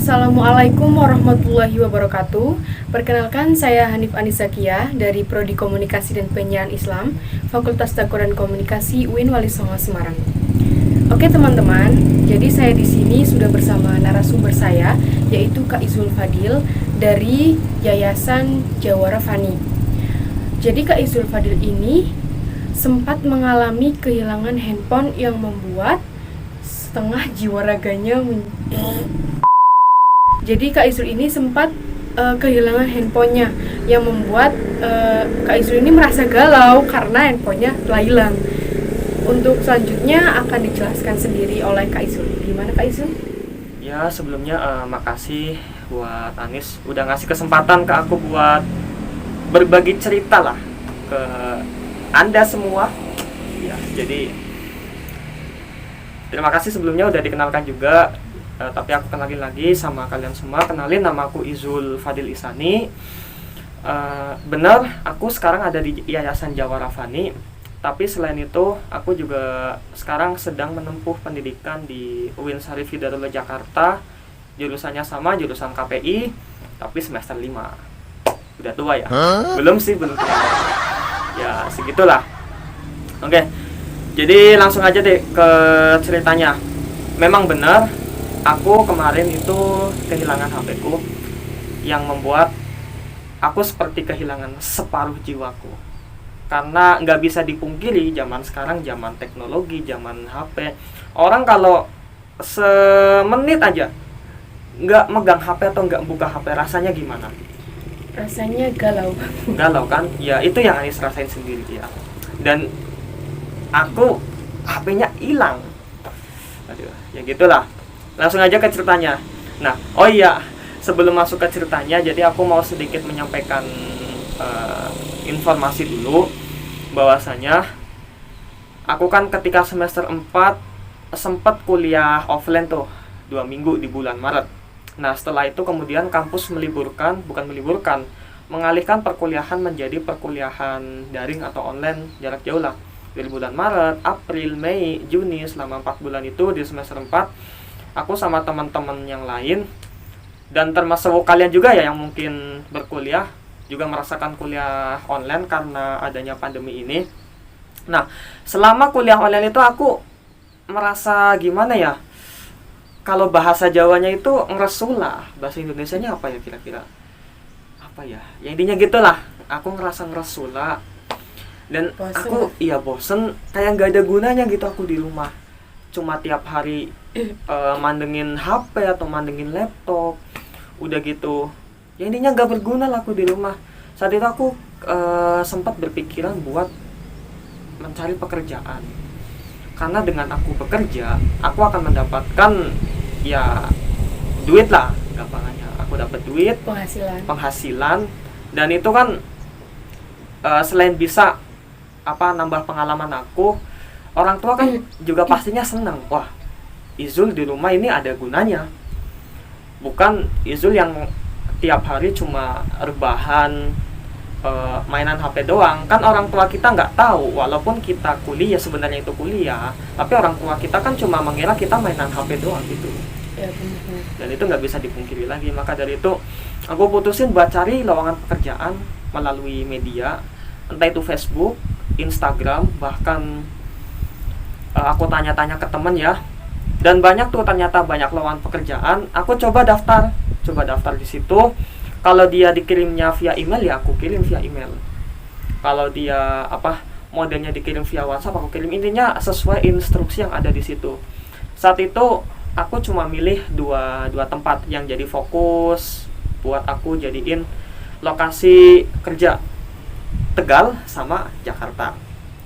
Assalamualaikum warahmatullahi wabarakatuh. Perkenalkan, saya Hanif Anisakia dari Prodi Komunikasi dan Penyiaran Islam, Fakultas Dakwah dan Komunikasi UIN Wali Songo Semarang. Oke teman-teman, jadi saya di sini sudah bersama narasumber saya, yaitu Kak Izul Fadil dari Yayasan Jawara Fani. Jadi Kak Izul Fadil ini sempat mengalami kehilangan handphone yang membuat setengah jiwa raganya Jadi Kak Izul ini sempat kehilangan handphonenya yang membuat Kak Izul ini merasa galau karena handphonenya telah hilang. Untuk selanjutnya akan dijelaskan sendiri oleh Kak Izul. Gimana Kak Izul? Ya, sebelumnya makasih buat Anis udah ngasih kesempatan ke aku buat berbagi cerita lah ke Anda semua. Ya, jadi terima kasih sebelumnya udah dikenalkan juga. Tapi aku kenalin lagi sama kalian semua. Kenalin, nama aku Izul Fadil Ihsani. Benar, aku sekarang ada di Yayasan Jawara Fani. Tapi selain itu, aku juga sekarang sedang menempuh pendidikan di UIN Syarif Hidayatullah Jakarta. Jurusannya sama, jurusan KPI, tapi semester 5. Udah tua ya? Belum sih, belum tua. Ya, segitulah. Oke, jadi langsung aja deh ke ceritanya. Memang benar, aku kemarin itu kehilangan HP-ku yang membuat aku seperti kehilangan separuh jiwaku. Karena nggak bisa dipungkiri, zaman sekarang zaman teknologi, zaman HP, orang kalau semenit aja nggak megang HP atau nggak buka HP, rasanya gimana? Rasanya galau. Galau kan? Ya itu yang Anis rasain sendiri ya. Dan aku HP-nya hilang. Aduh, ya gitulah. Langsung aja ke ceritanya. Nah, oh iya, sebelum masuk ke ceritanya, jadi aku mau sedikit menyampaikan informasi dulu, bahwasanya aku kan ketika semester 4 sempat kuliah offline tuh 2 minggu di bulan Maret. Nah, setelah itu kemudian kampus mengalihkan perkuliahan menjadi perkuliahan daring atau online jarak jauh lah. Dari bulan Maret, April, Mei, Juni, selama 4 bulan itu di semester 4 aku sama teman-teman yang lain, dan termasuk kalian juga ya yang mungkin berkuliah juga merasakan kuliah online karena adanya pandemi ini. Nah, selama kuliah online itu aku merasa gimana ya, kalau bahasa Jawanya itu ngeresula, bahasa Indonesianya apa ya kira-kira, apa ya, ya intinya gitulah. Aku ngerasa ngeresula dan aku bosen, kayak nggak ada gunanya gitu aku di rumah, cuma tiap hari mandengin HP atau mandengin laptop, udah gitu ya intinya nggak berguna lah aku di rumah. Saat itu aku sempat berpikiran buat mencari pekerjaan, karena dengan aku bekerja aku akan mendapatkan ya duit lah, gampangannya aku dapat duit, penghasilan, dan itu kan selain bisa nambah pengalaman aku, orang tua kan juga pastinya senang. Wah, Izul di rumah ini ada gunanya, bukan Izul yang tiap hari cuma rebahan, mainan HP doang. Kan orang tua kita nggak tahu, walaupun kita kuliah, sebenarnya itu kuliah, tapi orang tua kita kan cuma mengira kita mainan HP doang gitu ya, dan itu nggak bisa dipungkiri lagi. Maka dari itu aku putusin buat cari lowongan pekerjaan melalui media, entah itu Facebook, Instagram, bahkan aku tanya-tanya ke temen ya, dan banyak tuh, ternyata banyak lowongan pekerjaan. Aku coba daftar di situ. Kalau dia dikirimnya via email ya aku kirim via email. Kalau dia modelnya dikirim via WhatsApp, aku kirim. Intinya sesuai instruksi yang ada di situ. Saat itu aku cuma milih dua tempat yang jadi fokus buat aku jadiin lokasi kerja, Tegal sama Jakarta.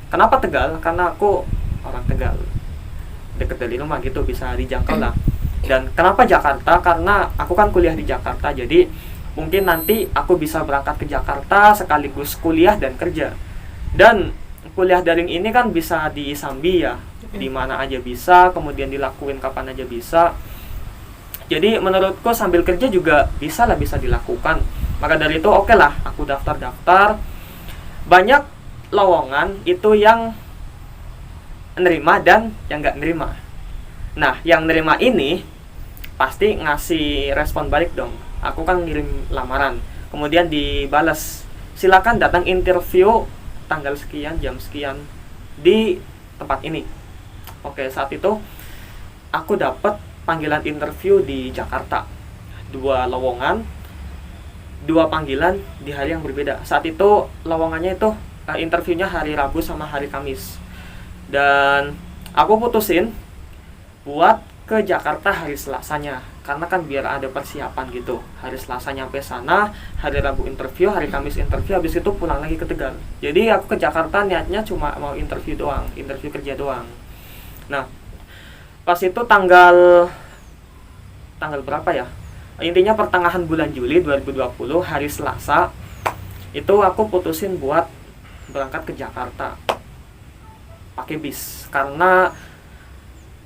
Kenapa Tegal? Karena aku orang Tegal, deket dari rumah gitu, bisa dijangkau lah. Dan kenapa Jakarta? Karena aku kan kuliah di Jakarta, jadi mungkin nanti aku bisa berangkat ke Jakarta sekaligus kuliah dan kerja. Dan kuliah daring ini kan bisa disambi ya, di mana aja bisa, kemudian dilakuin kapan aja bisa. Jadi menurutku sambil kerja juga bisa dilakukan. Maka dari itu oke lah, aku daftar. Banyak lowongan itu yang nerima dan yang nggak nerima. Nah, yang nerima ini pasti ngasih respon balik dong. Aku kan ngirim lamaran, kemudian dibalas, silakan datang interview tanggal sekian jam sekian di tempat ini. Oke, saat itu aku dapat panggilan interview di Jakarta, 2 lowongan, 2 panggilan di hari yang berbeda. Saat itu lowongannya itu interviewnya hari Rabu sama hari Kamis, dan aku putusin buat ke Jakarta hari Selasanya, karena kan biar ada persiapan gitu. Hari Selasa nyampe sana, hari Rabu interview, hari Kamis interview, habis itu pulang lagi ke Tegal. Jadi aku ke Jakarta niatnya cuma mau interview doang, interview kerja doang. Nah, pas itu tanggal berapa ya? Intinya pertengahan bulan Juli 2020, hari Selasa, itu aku putusin buat berangkat ke Jakarta pakai bis, karena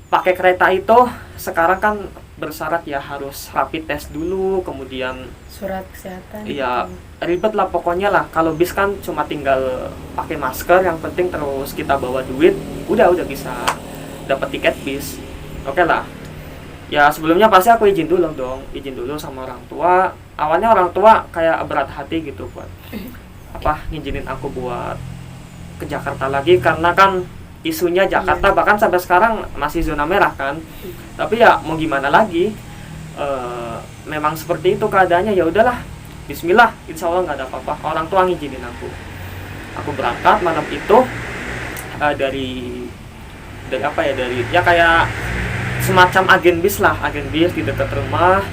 pakai kereta itu sekarang kan bersyarat ya harus rapid test dulu, kemudian Surat kesehatan. iya ribet lah pokoknya lah. Kalau bis kan cuma tinggal pakai masker, yang penting terus kita bawa duit, udah bisa dapat tiket bis. Oke lah. Ya sebelumnya pasti aku izin dulu sama orang tua. Awalnya orang tua kayak berat hati gitu buat ngizinin aku buat ke Jakarta lagi, karena kan isunya Jakarta bahkan sampai sekarang masih zona merah kan. Tapi ya mau gimana lagi, memang seperti itu keadaannya. Ya udahlah, Bismillah, insya Allah nggak ada apa-apa. Orang tua ngizinin aku berangkat malam itu dari kayak semacam agen bis di dekat rumah.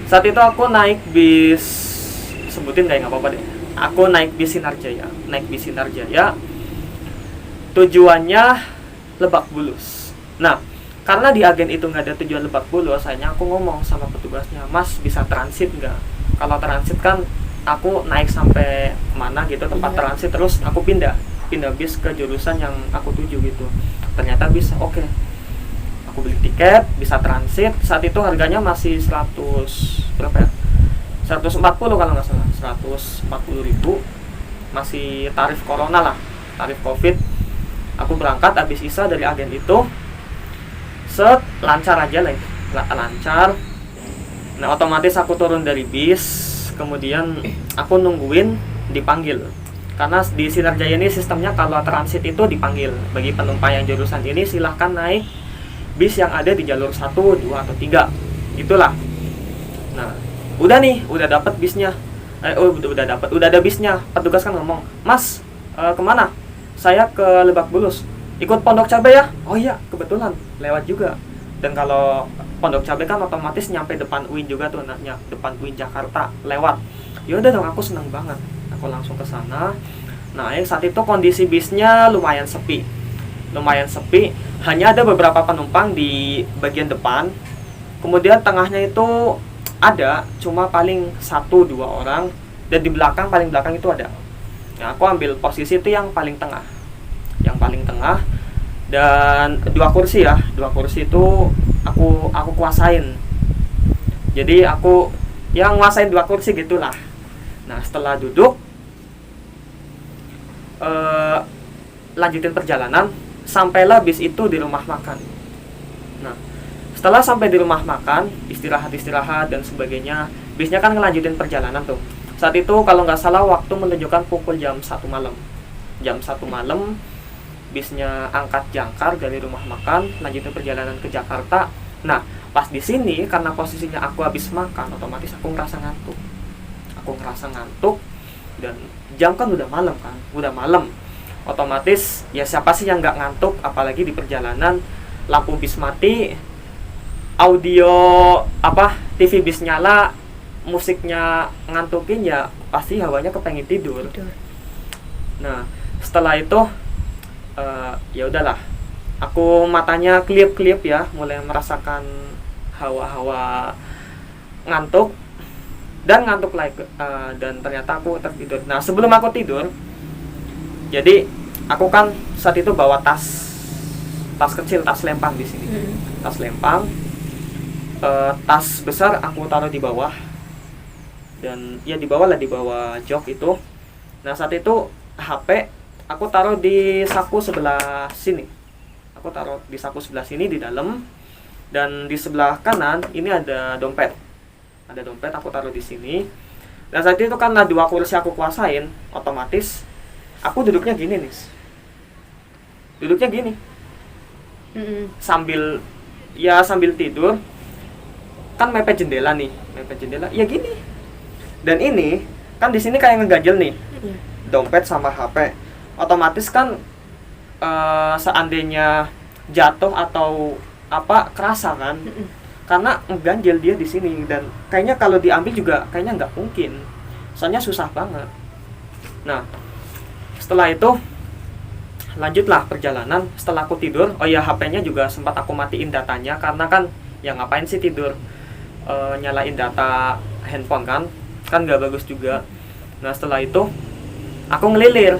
Saat itu aku naik bis, sebutin nggak apa-apa deh, aku naik bis Sinarjaya, tujuannya Lebak Bulus. Nah, karena di agen itu nggak ada tujuan Lebak Bulus, akhirnya aku ngomong sama petugasnya, Mas bisa transit nggak? Kalau transit kan aku naik sampai mana gitu tempat transit, terus aku pindah bis ke jurusan yang aku tuju gitu. Ternyata bisa, oke. Aku beli tiket, bisa transit. Saat itu harganya masih 140 kalau nggak salah, 140.000, masih tarif corona lah, tarif covid. Aku berangkat habis isa dari agen itu, lancar aja lah itu, lancar. Nah otomatis aku turun dari bis, kemudian aku nungguin dipanggil, karena di Sinarjaya ini sistemnya kalau transit itu dipanggil. Bagi penumpang yang jurusan ini silahkan naik bis yang ada di jalur 1, 2, atau 3 itulah. Nah udah dapat bisnya, udah ada bisnya. Petugas kan ngomong, Mas kemana? Saya ke Lebak Bulus, ikut Pondok Cabe ya? Oh iya, kebetulan lewat juga. Dan kalau Pondok Cabe kan otomatis nyampe depan UIN juga tuh, depan UIN Jakarta lewat. Ya udah dong, aku senang banget, aku langsung ke sana. Nah saat itu kondisi bisnya lumayan sepi, hanya ada beberapa penumpang di bagian depan, kemudian tengahnya itu ada cuma paling 1-2 orang, dan di paling belakang itu ada. Nah, aku ambil posisi itu yang paling tengah, dan 2 kursi itu aku kuasain. Jadi aku yang nguasain 2 kursi gitulah. Nah setelah duduk, lanjutin perjalanan, sampailah bis itu di rumah makan. Nah setelah sampai di rumah makan, istirahat dan sebagainya, bisnya kan ngelanjutin perjalanan tuh. Saat itu kalau nggak salah waktu menunjukkan pukul jam 1 malam. Bisnya angkat jangkar dari rumah makan, lanjutin perjalanan ke Jakarta. Nah pas di sini karena posisinya aku habis makan, otomatis aku ngerasa ngantuk. Dan jam kan udah malam. Otomatis ya siapa sih yang nggak ngantuk, apalagi di perjalanan, lampu bis mati, audio TV bis nyala, musiknya ngantukin, ya pasti hawanya kepengen tidur. Nah setelah itu ya udahlah, aku matanya kelip ya, mulai merasakan hawa-hawa ngantuk lagi, dan ternyata aku tertidur. Nah sebelum aku tidur, jadi aku kan saat itu bawa tas kecil, tas lempang di sini. Tas lempang, tas besar aku taruh di bawah, dan ya di bawah jok itu. Nah saat itu HP aku taruh di saku sebelah sini, di dalam. Dan di sebelah kanan ini ada dompet. Ada dompet aku taruh di sini. Dan saat itu karena 2 kursi aku kuasain, otomatis aku duduknya gini nih. Duduknya gini. Sambil tidur. Kan mepet jendela nih, ya gini. Dan ini kan di sini kayak ngeganjel nih. Dompet sama HP. Otomatis kan seandainya jatuh atau apa kerasa kan. Karena ngeganjel dia di sini, dan kayaknya kalau diambil juga kayaknya nggak mungkin. Soalnya susah banget. Nah, setelah itu lanjutlah perjalanan. Setelah aku tidur, oh ya HP-nya juga sempat aku matiin datanya karena kan ya ngapain sih tidur nyalain data handphone kan nggak bagus juga. Nah, setelah itu aku ngelilir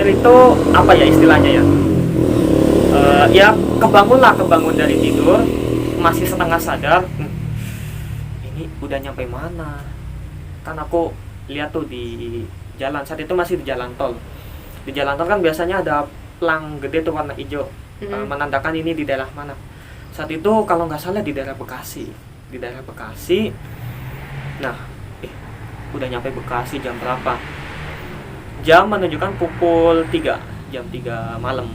itu apa ya istilahnya ya, ya kebangun dari tidur masih setengah sadar. Ini udah nyampe mana? Kan aku lihat tuh di jalan, saat itu masih di jalan tol. Di jalan tol kan biasanya ada plang gede tuh warna hijau, menandakan ini di daerah mana. Saat itu kalau nggak salah di daerah Bekasi. Nah, udah nyampe Bekasi jam berapa? Jam menunjukkan pukul 3, jam 3 malam.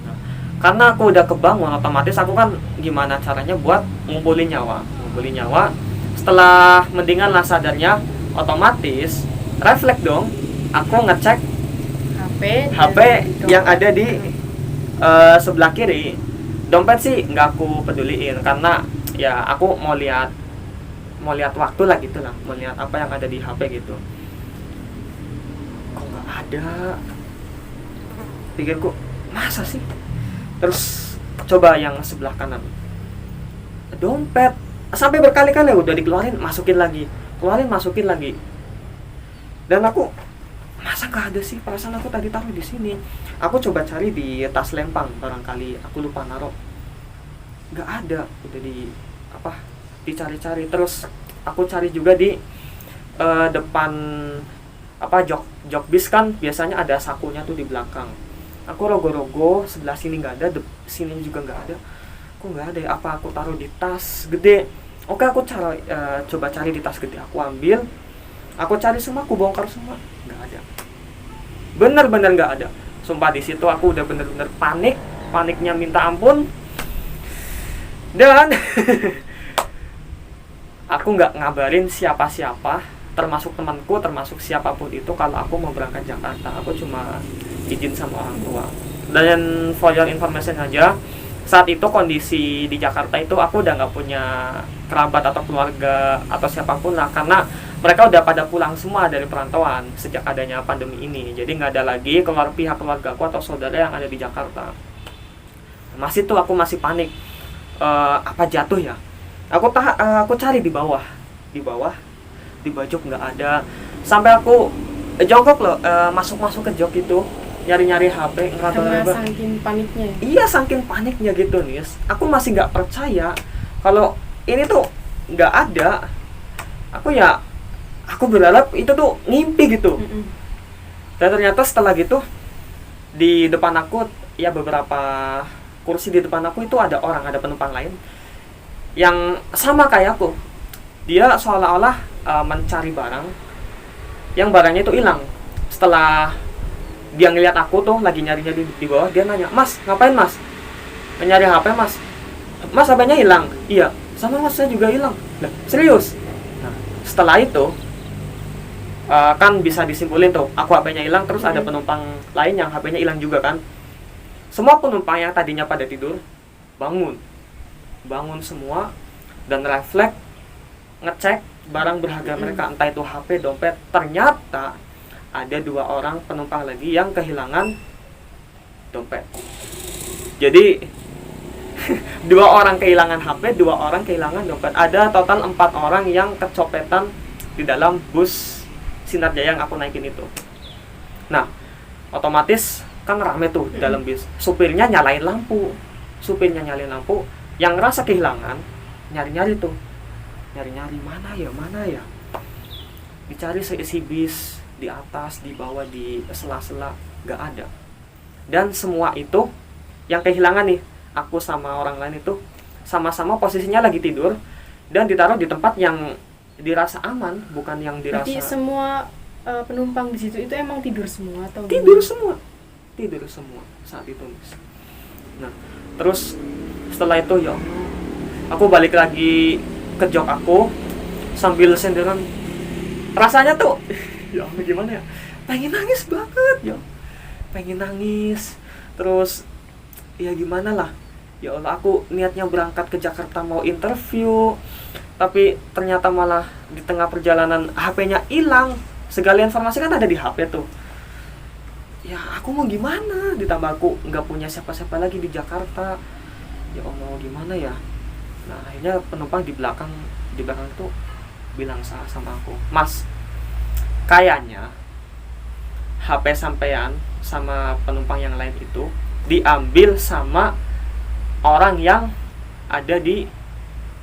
Nah, karena aku udah kebangun, otomatis aku kan gimana caranya buat ngumpulin nyawa. Setelah mendingan lah sadarnya, otomatis refleks dong. Aku ngecek HP yang ada di sebelah kiri. Dompet sih nggak aku peduliin karena ya aku mau lihat waktu lah gitu lah, mau lihat apa yang ada di HP gitu. Kok nggak ada? Pikirku, masa sih? Terus coba yang sebelah kanan, dompet sampai berkali-kali udah dikeluarin, masukin lagi. Dan aku, masa nggak ada sih? Perasaan aku tadi taruh di sini. Aku coba cari di tas lempang, barangkali aku lupa naruh. Nggak ada, udah dicari-cari. Terus aku cari juga di depan jok bis kan biasanya ada sakunya tuh di belakang. Aku rogo-rogo, sebelah sini nggak ada, sini juga nggak ada. Kok nggak ada ya? Apa aku taruh di tas gede? Oke, aku coba cari di tas gede. Aku ambil, aku cari semua, aku bongkar semua, nggak ada. Bener-bener nggak ada. Sumpah di situ aku udah bener-bener paniknya minta ampun. Dan aku nggak ngabarin siapa-siapa, termasuk temanku, termasuk siapapun itu kalau aku mau berangkat Jakarta. Aku cuma izin sama orang tua. Dan for your information aja, saat itu kondisi di Jakarta itu aku udah nggak punya kerabat atau keluarga atau siapapun lah, karena mereka udah pada pulang semua dari perantauan sejak adanya pandemi ini. Jadi nggak ada lagi pihak keluarga aku atau saudara yang ada di Jakarta. Masih tuh aku masih panik. Apa jatuh ya? Aku cari di bawah, di baju nggak ada. Sampai aku jongkok loh, masuk ke jok itu, nyari HP. Karena saking paniknya. Iya, saking paniknya gitu nih. Aku masih nggak percaya kalau ini tuh nggak ada. Aku berharap itu tuh ngimpi gitu. Dan ternyata setelah gitu di depan aku, ya beberapa kursi di depan aku itu ada penumpang lain yang sama kayak aku. Dia seolah-olah mencari barang, yang barangnya itu hilang. Setelah dia ngeliat aku tuh lagi nyari-nyari di bawah, dia nanya, "Mas, ngapain mas? Nyari HP mas? Mas, HP-nya hilang?" "Iya." "Sama mas, saya juga hilang." "Lah, serius?" Nah, setelah itu kan bisa disimpulin tuh, aku HP-nya hilang, terus ada penumpang lain yang HP-nya hilang juga kan. Semua penumpang yang tadinya pada tidur bangun semua dan refleks ngecek barang berharga mereka, entah itu HP, dompet. Ternyata ada 2 orang penumpang lagi yang kehilangan dompet. Jadi 2 orang kehilangan HP, 2 orang kehilangan dompet. Ada total 4 orang yang kecopetan di dalam bus Sinar Jaya yang aku naikin itu. Nah, otomatis kan rame tuh di dalam bis. Supirnya nyalain lampu. Yang ngerasa kehilangan nyari-nyari tuh. Nyari-nyari mana ya. Dicari seisi bis, di atas, di bawah, di sela-sela, nggak ada. Dan semua itu yang kehilangan nih, aku sama orang lain itu sama-sama posisinya lagi tidur dan ditaruh di tempat yang dirasa aman, bukan yang dirasa. Berarti semua penumpang di situ itu emang tidur semua atau tidur semua saat itu, Miss. Nah, terus setelah itu ya Allah, aku balik lagi ke jok aku sambil senderan. Rasanya tuh ya gimana ya, pengen nangis banget ya, pengen nangis. Terus ya gimana lah, ya Allah, aku niatnya berangkat ke Jakarta mau interview, tapi ternyata malah di tengah perjalanan HP-nya hilang. Segala informasi kan ada di HP tuh. Ya aku mau gimana, ditambah aku nggak punya siapa-siapa lagi di Jakarta. Ya Allah, mau gimana ya. Nah akhirnya penumpang di belakang itu bilang sama aku, Mas, kayaknya HP sampean sama penumpang yang lain itu diambil sama orang yang ada di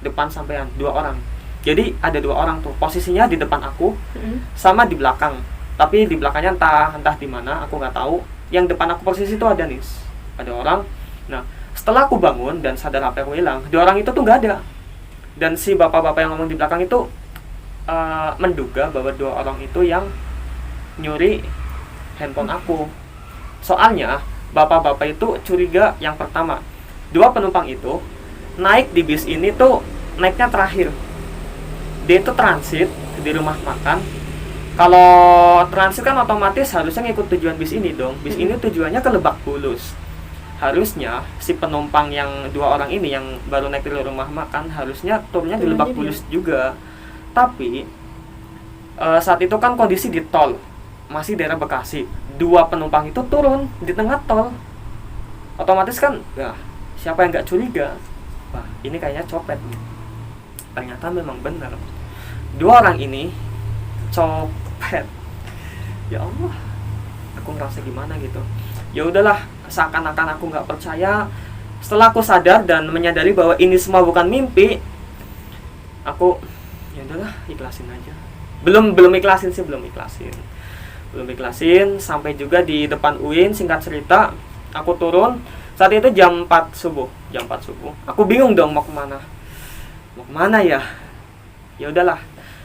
depan sampean, 2 orang. Jadi ada 2 orang tuh, posisinya di depan aku sama di belakang. Tapi di belakangnya entah di mana, aku nggak tahu. Yang depan aku posisi itu ada orang. Nah, setelah aku bangun dan sadar HP aku hilang, 2 orang itu tuh nggak ada. Dan si bapak-bapak yang ngomong di belakang itu menduga bahwa 2 orang itu yang nyuri handphone aku. Soalnya bapak-bapak itu curiga yang pertama, 2 penumpang itu naik di bis ini tuh naiknya terakhir. Dia itu transit di rumah makan. Kalau transit kan otomatis harusnya ngikut tujuan bis ini dong. Bis ini tujuannya ke Lebak Bulus. Harusnya si penumpang yang 2 orang ini yang baru naik di rumah makan harusnya turunnya di Lebak Bulus juga. Tapi saat itu kan kondisi di tol, masih daerah Bekasi. 2 penumpang itu turun di tengah tol. Otomatis kan, ya siapa yang nggak curiga? Wah, ini kayaknya copet. Ternyata memang benar. 2 orang ini copet. Ya Allah, aku ngerasa gimana gitu. Ya udahlah, seakan-akan aku nggak percaya. Setelah aku sadar dan menyadari bahwa ini semua bukan mimpi, aku ya udahlah, ikhlasin aja. Belum ikhlasin sampai juga di depan UIN. Singkat cerita, aku turun saat itu jam 4 subuh. Aku bingung dong mau kemana ya. Ya udahlah,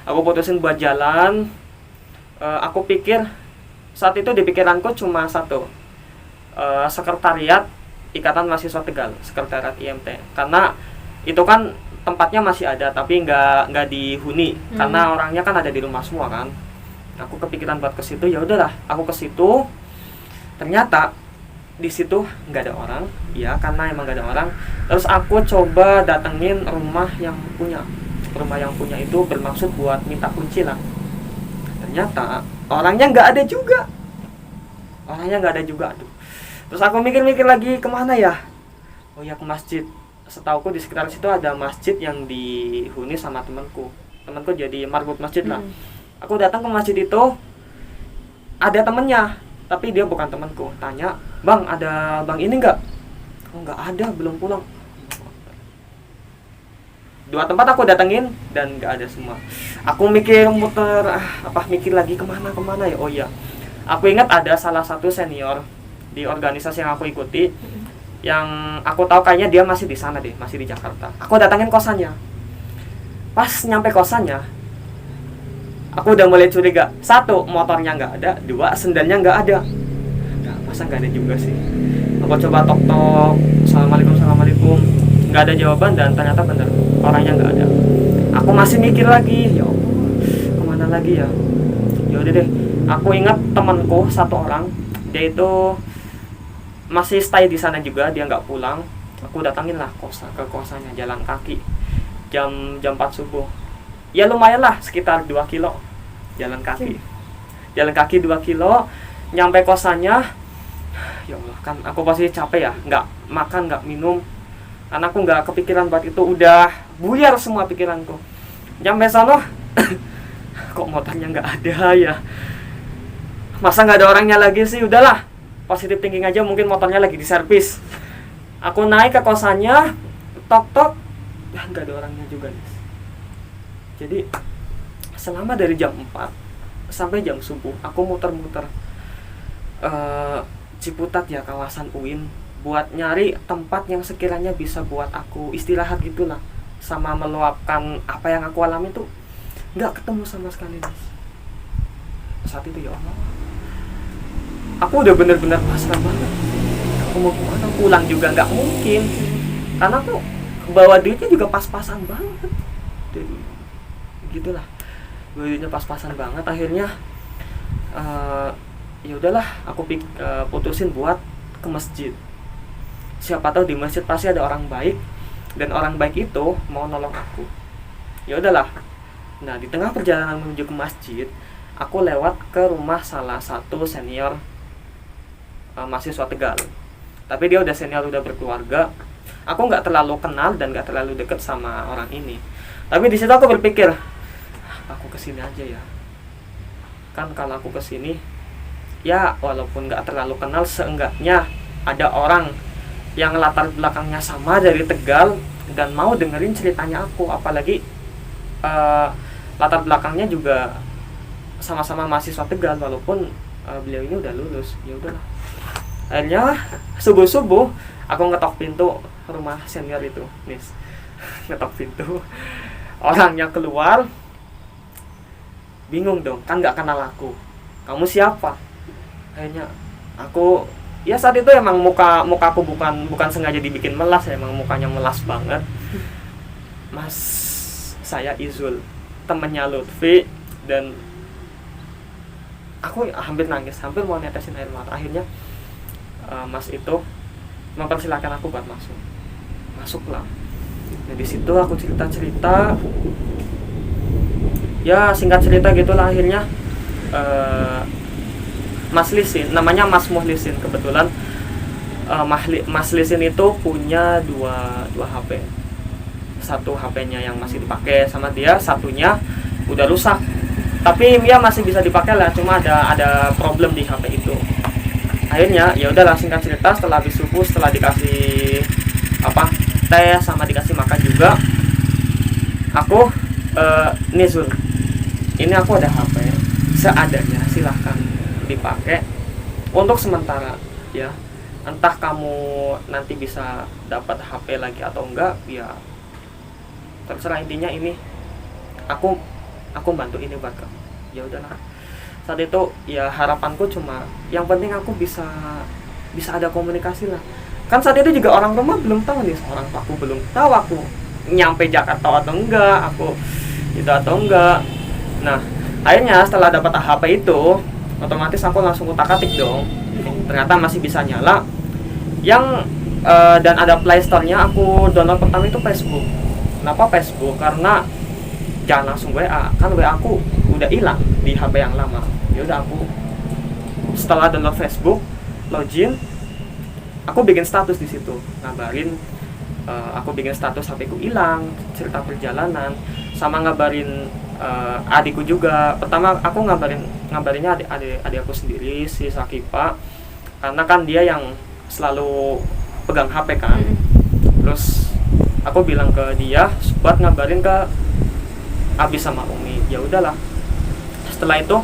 aku putusin buat jalan. Aku pikir saat itu di pikiranku cuma satu, sekretariat Ikatan Mahasiswa Tegal, sekretariat IMT. Karena itu kan tempatnya masih ada, tapi nggak dihuni karena orangnya kan ada di rumah semua kan. Aku kepikiran buat ke situ. Ya udahlah, aku ke situ. Ternyata di situ nggak ada orang, ya karena emang nggak ada orang. Terus aku coba datengin rumah yang punya itu bermaksud buat minta kunci lah. Ternyata orangnya nggak ada juga. Aduh. Terus aku mikir lagi, kemana ya? Oh ya, ke masjid. Setauku di sekitar situ ada masjid yang dihuni sama temanku jadi marbot masjid lah. Aku datang ke masjid itu, ada temennya, tapi dia bukan temanku. Tanya, Bang, ada bang ini nggak? Oh, nggak ada, belum pulang. 2 tempat aku datengin dan nggak ada semua. Aku mikir lagi kemana ya. Oh iya, aku ingat ada salah satu senior di organisasi yang aku ikuti, yang aku tahu kayaknya dia masih di sana deh, masih di Jakarta. Aku datangin kosannya. Pas nyampe kosannya, aku udah mulai curiga. 1, motornya nggak ada. 2, sendalnya nggak ada. Nah, masa nggak ada juga sih? Aku coba tok-tok, assalamualaikum. Nggak ada jawaban dan ternyata bener, orangnya nggak ada. Aku masih mikir lagi, ya Allah, kemana lagi ya? Ya udah deh, aku ingat temanku 1 orang, dia itu masih stay di sana juga, dia nggak pulang. Aku datangin lah ke kosannya, jalan kaki jam 4 subuh. Ya lumayan lah, sekitar 2 kilo jalan kaki 2 kilo. Nyampe kosannya, ya Allah, kan aku pasti capek ya, nggak makan, nggak minum, karena aku nggak kepikiran buat itu, udah buyar semua pikiranku. Nyampe sana kok motornya nggak ada ya, masa nggak ada orangnya lagi sih. Udahlah, positive thinking aja, mungkin motornya lagi diservis. Aku naik ke kosannya, tok-tok, nggak ada orangnya juga nih. Jadi selama dari jam 4 sampai jam subuh aku muter-muter Ciputat ya, kawasan UIN, buat nyari tempat yang sekiranya bisa buat aku istirahat gitulah, sama meluapkan apa yang aku alami tuh nggak ketemu sama sekali Nis. Saat itu ya Allah, aku udah bener-bener pasrah banget. Aku mau kemana, pulang juga nggak mungkin, karena tuh bawa duitnya juga pas-pasan banget. Jadi gitulah, bawa duitnya pas-pasan banget. Akhirnya ya udahlah, aku putusin buat ke masjid. Siapa tahu di masjid pasti ada orang baik, dan orang baik itu mau nolong aku. Ya udahlah. Nah, di tengah perjalanan menuju ke masjid, aku lewat ke rumah salah satu senior mahasiswa Tegal. Tapi dia udah senior, udah berkeluarga. Aku nggak terlalu kenal dan nggak terlalu deket sama orang ini. Tapi di situ aku berpikir, aku kesini aja ya. Kan kalau aku kesini, ya walaupun nggak terlalu kenal, seenggaknya ada orang yang latar belakangnya sama dari Tegal dan mau dengerin ceritanya aku. Apalagi latar belakangnya juga sama-sama mahasiswa Tegal, walaupun beliau ini udah lulus. Ya udahlah. Akhirnya subuh-subuh aku ngetok pintu rumah senior itu, Nis. Ngetok pintu. Orangnya keluar, bingung dong, kan nggak kenal aku. Kamu siapa? Akhirnya aku, ya saat itu emang mukaku bukan sengaja dibikin melas, emang mukanya melas banget. Mas, saya Izul, temennya Lutfi, dan aku hampir nangis, hampir mau netesin air mata. Akhirnya Mas itu mempersilahkan aku buat masuklah. Nah, di situ aku cerita, ya singkat cerita gitulah. Akhirnya Mas Lisin, namanya Mas Muhlisin, kebetulan Mas Lisin itu punya dua HP. Satu HP-nya yang masih dipakai sama dia, satunya udah rusak. Tapi ya masih bisa dipakai lah, cuma ada problem di HP itu. Akhirnya ya udahlah, singkat cerita, setelah habis subuh, setelah dikasih teh sama dikasih makan juga, aku Nizul, ini aku ada HP seadanya, silahkan dipakai untuk sementara ya. Entah kamu nanti bisa dapat HP lagi atau enggak, ya terserah. Intinya ini aku bantu ini buat kamu. Ya udahlah. Saat itu ya harapanku cuma yang penting aku bisa ada komunikasi lah. Kan saat itu juga orang rumah belum tahu nih, orang aku belum tahu aku nyampe Jakarta atau enggak, aku itu atau enggak. Nah, akhirnya setelah dapat HP itu, otomatis aku langsung utak-atik dong. Ternyata masih bisa nyala. Yang dan ada Play Store-nya, aku download pertama itu Facebook. Kenapa Facebook? Karena jangan langsung WA, kan WA aku udah hilang di HP yang lama. Ya udah, aku setelah download Facebook, login, aku bikin status di situ, ngabarin aku bikin status HP ku hilang, cerita perjalanan, sama ngabarin adikku juga. Pertama aku ngabarinnya adik aku sendiri, si Sakipa, karena kan dia yang selalu pegang HP kan. Terus aku bilang ke dia buat ngabarin ke Abi sama Umi. Ya udahlah. Setelah itu,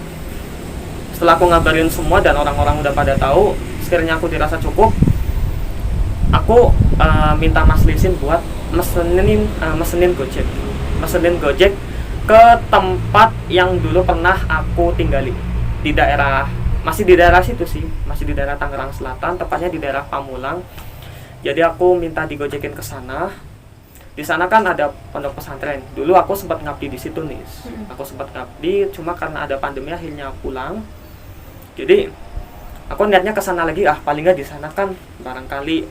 setelah aku ngabarin semua dan orang-orang udah pada tahu, sekiranya aku dirasa cukup, aku minta Mas Lisin buat mesenin Gojek ke tempat yang dulu pernah aku tinggali di daerah, masih di daerah situ sih, masih di daerah Tangerang Selatan, tepatnya di daerah Pamulang. Jadi aku minta digojekin ke sana. Di sana kan ada pondok pesantren. Dulu aku sempat ngabdi di situ nih. Aku sempat ngabdi, cuma karena ada pandemi akhirnya pulang. Jadi aku niatnya ke sana lagi, paling nggak di sana kan barangkali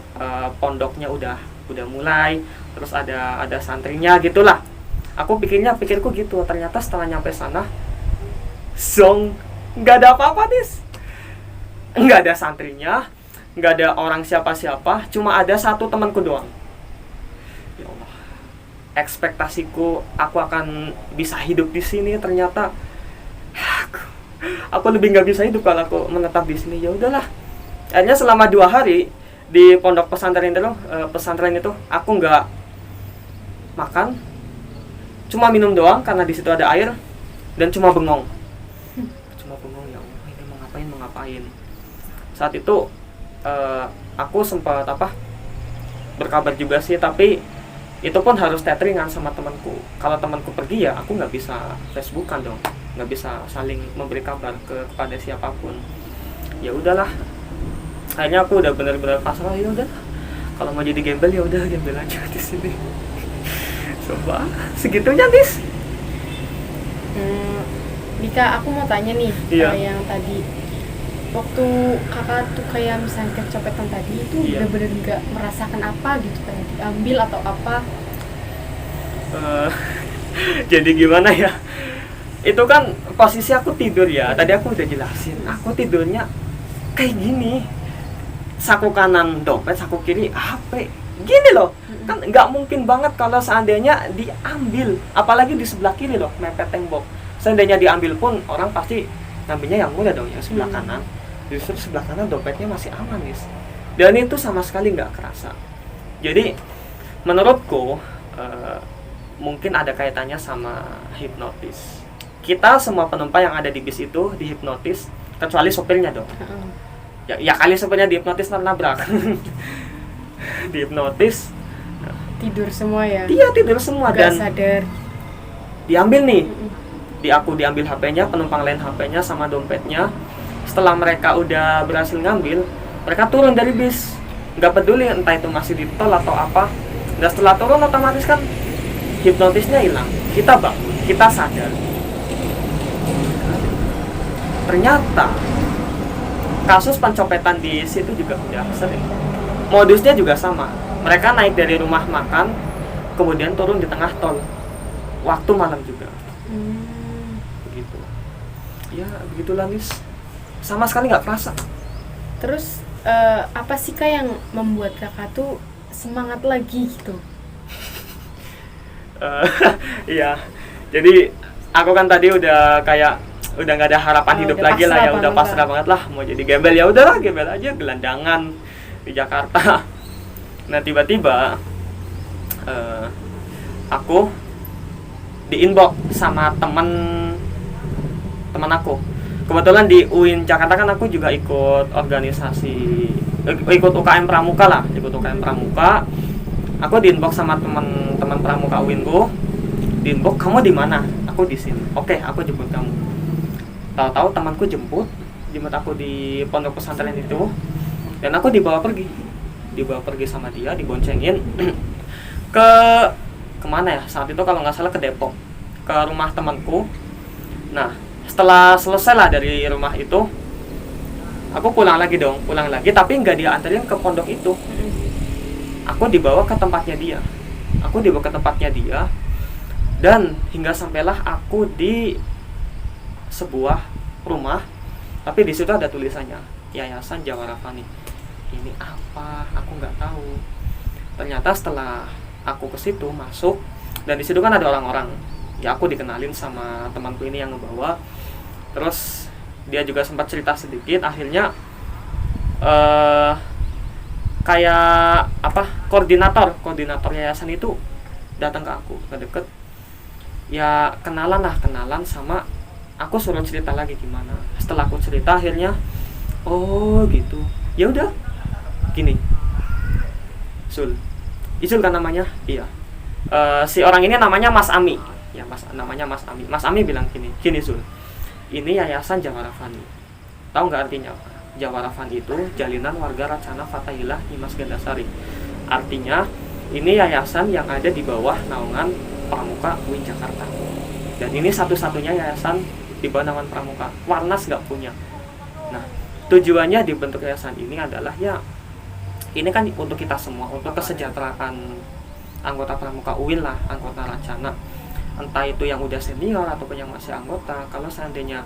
pondoknya udah mulai, terus ada santrinya gitulah. Pikirku gitu. Ternyata setelah nyampe sana, nggak ada apa-apa nih. Nggak ada santrinya, nggak ada orang siapa-siapa, cuma ada satu temanku doang. Ya Allah, ekspektasiku aku akan bisa hidup di sini, ternyata aku lebih nggak bisa hidup kalau aku menetap di sini. Ya udahlah. Akhirnya selama 2 hari di pondok pesantren itu aku nggak makan, cuma minum doang karena di situ ada air, dan cuma bengong. Ya Allah, ini mau ngapain. Saat itu aku sempat berkabar juga sih, tapi itu pun harus tetheringan sama temanku. Kalau temanku pergi ya aku nggak bisa Facebookan dong, nggak bisa saling memberi kabar kepada siapapun. Ya udahlah, akhirnya aku udah benar-benar pasrah. Ya udah, kalau mau jadi gembel ya udah gembel aja di sini. Coba segitunya Nis. Dika, aku mau tanya nih, Iya. yang tadi waktu kakak tuh kayak misalnya kecopetan tadi itu Iya. bener-bener nggak merasakan apa gitu, kayak diambil atau apa? Jadi gimana ya? Itu kan posisi aku tidur ya. Tadi aku udah jelasin. Aku tidurnya kayak gini. Saku kanan dompet, saku kiri HP. Gini loh. Kan nggak mungkin banget kalau seandainya diambil. Apalagi di sebelah kiri loh, mepet tembok. Seandainya diambil pun orang pasti ngambilnya yang mudah dong, yang sebelah kanan. Justru sebelah kanan dompetnya masih aman guys. Dan itu sama sekali nggak kerasa. Jadi menurutku mungkin ada kaitannya sama hipnotis. Kita semua penumpang yang ada di bis itu dihipnotis, kecuali sopirnya dong. Ya kali sopirnya dihipnotis nabrak. Dihipnotis, Tidur semua ya? dia tidur semua Nggak dan sadar. diambil nih. Aku diambil HP-nya, penumpang lain HP-nya sama dompetnya. Setelah mereka udah berhasil ngambil, mereka turun dari bis. Nggak peduli entah itu masih di tol atau apa. Dan setelah turun otomatis kan hipnotisnya hilang. Kita bangun, kita sadar. Ternyata kasus pencopetan di situ juga udah sering. Modusnya juga sama. Mereka naik dari rumah makan, kemudian turun di tengah tol. Waktu malam juga. Begitu. Ya, begitulah Nis. Sama sekali nggak kerasa. Terus apa sih Kak yang membuat kakak tuh semangat lagi gitu? Iya. Jadi aku kan tadi udah nggak ada harapan hidup udah lagi lah ya, pasrah udah banget pasrah banget lah mau jadi gembel. Ya udahlah, gembel aja gelandangan di Jakarta. Nah tiba-tiba aku di inbox sama teman aku. Kebetulan di UIN Jakarta kan aku juga ikut organisasi, ikut UKM Pramuka lah, ikut UKM Pramuka. Aku di inbox sama teman Pramuka UIN-ku. Di inbox, kamu di mana? Aku di sini. Oke, aku jemput kamu. Tahu-tahu temanku jemput aku di pondok pesantren itu, dan aku dibawa pergi sama dia, diboncengin kemana ya? Saat itu kalau nggak salah ke Depok, ke rumah temanku. Nah, setelah selesai lah dari rumah itu, aku pulang lagi, tapi nggak dia anterin ke pondok itu. Aku dibawa ke tempatnya dia, dan hingga sampailah aku di sebuah rumah, tapi di situ ada tulisannya Yayasan Jawara Fani. Ini apa? Aku nggak tahu. Ternyata setelah aku ke situ masuk, dan di situ kan ada orang-orang. Ya aku dikenalin sama temanku ini yang ngebawa. Terus dia juga sempat cerita sedikit. Akhirnya kayak koordinator yayasan itu datang ke aku, ngedeket. Ya kenalan sama aku, suruh cerita lagi gimana. Setelah aku cerita akhirnya oh gitu. Ya udah. Gini. Izul kan namanya? Iya. Si orang ini namanya Mas Ami. Ya, namanya Mas Ami. Mas Ami bilang gini Zul. Ini Yayasan Jawara Fani. Tahu nggak artinya apa? Jawara Fani itu Jalinan Warga Racana Fatahillah Dimas Gandasari. Artinya ini yayasan yang ada di bawah naungan Pramuka UIN Jakarta. Dan ini satu-satunya yayasan di bawah naungan Pramuka. Warnas nggak punya. Nah, tujuannya dibentuk yayasan ini adalah ya ini kan untuk kita semua, untuk kesejahteraan anggota Pramuka UIN lah, anggota Racana. Entah itu yang udah senior ataupun yang masih anggota. Kalau seandainya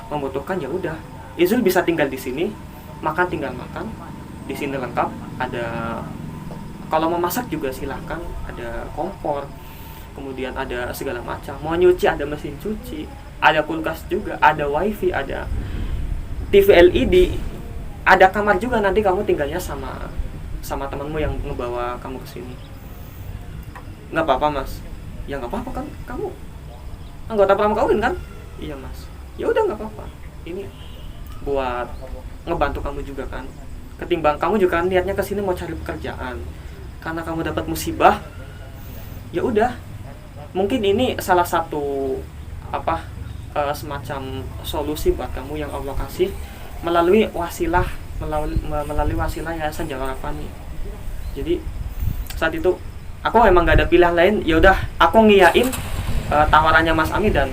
membutuhkan ya udah, Izul bisa tinggal di sini, makan tinggal makan. Di sini lengkap, ada kalau mau masak juga silahkan, ada kompor, kemudian ada segala macam. Mau nyuci ada mesin cuci, ada kulkas juga, ada wifi, ada TV LED, ada kamar juga. Nanti kamu tinggalnya sama temanmu yang ngebawa kamu ke sini. Nggak apa-apa Mas. Ya nggak apa-apa kan, kamu anggota Pramuka UIN kan? Iya Mas. Ya udah nggak apa-apa. Ini buat ngebantu kamu juga kan. ketimbang kamu juga niatnya ke sini mau cari pekerjaan. Karena kamu dapat musibah, ya udah. Mungkin ini salah satu semacam solusi buat kamu yang Allah kasih melalui melalui wasilah Yayasan Jawara Fani. Jadi saat itu aku emang gak ada pilihan lain, ya udah aku ngiyain tawarannya Mas Ami, dan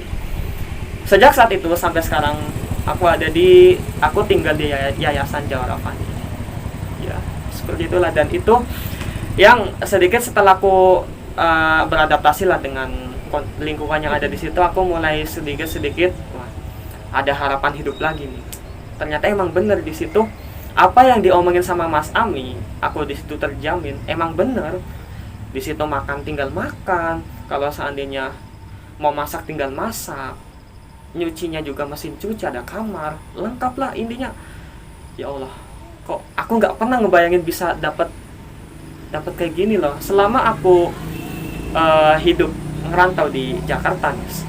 sejak saat itu sampai sekarang aku tinggal di Yayasan Jawara Fani. Ya, seperti itulah. Dan itu yang sedikit setelah aku beradaptasi lah dengan lingkungan yang ada di situ, aku mulai sedikit wah, ada harapan hidup lagi nih. Ternyata emang bener di situ apa yang diomongin sama Mas Ami, aku di situ terjamin emang bener. Di situ makan tinggal makan, kalau seandainya mau masak tinggal masak, nyucinya juga mesin cuci, ada kamar, lengkap lah intinya. Ya Allah, kok aku nggak pernah ngebayangin bisa dapat kayak gini loh. Selama aku hidup ngerantau di Jakarta, guys,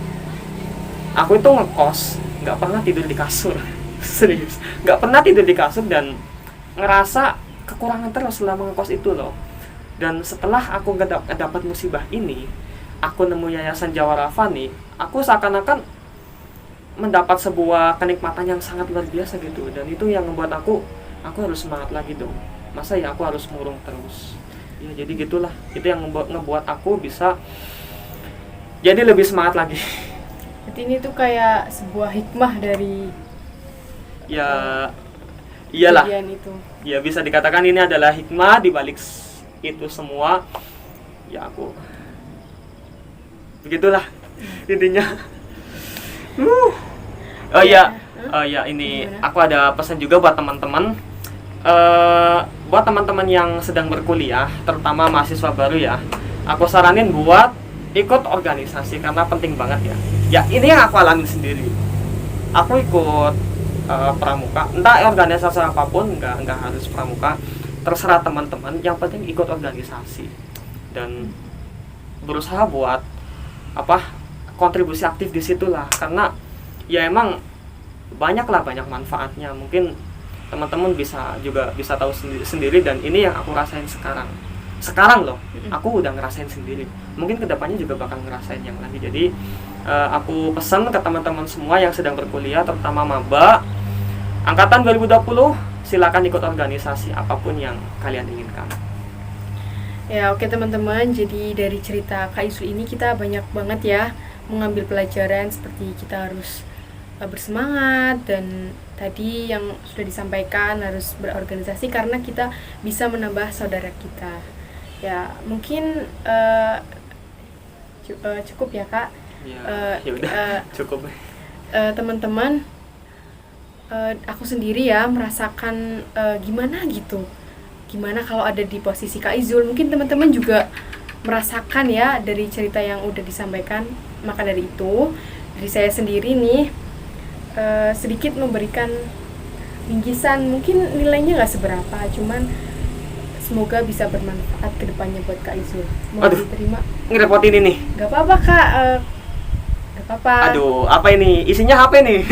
aku itu ngekos nggak pernah tidur di kasur. Serius, nggak pernah tidur di kasur, dan ngerasa kekurangan terus selama ngekos itu loh. Dan setelah aku dapat musibah ini, aku nemu Yayasan Jawara Fani, aku seakan-akan mendapat sebuah kenikmatan yang sangat luar biasa gitu. Dan itu yang membuat aku harus semangat lagi dong. Masa ya aku harus murung terus? Ya jadi gitulah. Itu yang ngebuat aku bisa jadi lebih semangat lagi. Berarti ini tuh kayak sebuah hikmah dari Ya iyalah. itu. Ya bisa dikatakan ini adalah hikmah di balik itu semua. Ya aku begitulah intinya. Oh ya ini Gimana? aku ada pesan juga buat teman-teman. Buat teman-teman yang sedang berkuliah, terutama mahasiswa baru ya, aku saranin buat ikut organisasi karena penting banget ya. Ya ini yang aku alami sendiri. Aku ikut pramuka, entah organisasi apapun, nggak harus pramuka, terserah teman-teman. Yang penting ikut organisasi dan berusaha buat kontribusi aktif di situlah, karena ya emang banyak manfaatnya. Mungkin teman-teman bisa tahu sendiri, dan ini yang aku rasain sekarang loh. Aku udah ngerasain sendiri, mungkin kedepannya juga bakal ngerasain yang lagi. Jadi aku pesan ke teman-teman semua yang sedang berkuliah, terutama maba angkatan 2020, silakan ikut organisasi apapun yang kalian inginkan. Ya oke teman-teman, jadi dari cerita Kak Isul ini kita banyak banget ya mengambil pelajaran, seperti kita harus bersemangat, dan tadi yang sudah disampaikan harus berorganisasi karena kita bisa menambah saudara kita. Ya mungkin cukup ya Kak. Ya udah cukup. Teman-teman, aku sendiri ya merasakan gimana kalau ada di posisi Kak Izul. Mungkin teman-teman juga merasakan ya dari cerita yang udah disampaikan. Maka dari itu, dari saya sendiri nih sedikit memberikan bingkisan. Mungkin nilainya nggak seberapa, cuman semoga bisa bermanfaat ke depannya buat Kak Izul. Mau diterima? Ngerepotin ini? Gak apa-apa Kak, gak apa-apa. Aduh, apa ini? Isinya apa ini?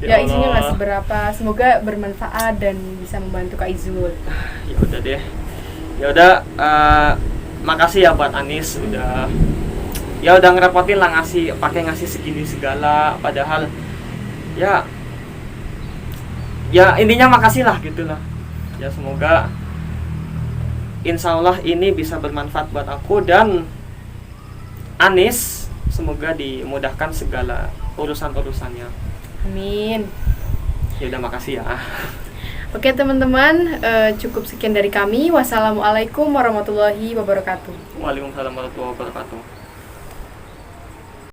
Ya isinya nggak seberapa, semoga bermanfaat dan bisa membantu Kak Izul. Ya udah deh. Ya udah, makasih ya buat Anis udah ngerepotin lah, ngasih segini segala, padahal ya intinya makasih lah gitulah. Ya semoga insya Allah ini bisa bermanfaat buat aku dan Anis, semoga dimudahkan segala urusan-urusannya. Amin. Ya udah, makasih ya. Oke teman-teman, cukup sekian dari kami. Wassalamualaikum warahmatullahi wabarakatuh. Waalaikumsalam warahmatullahi wabarakatuh.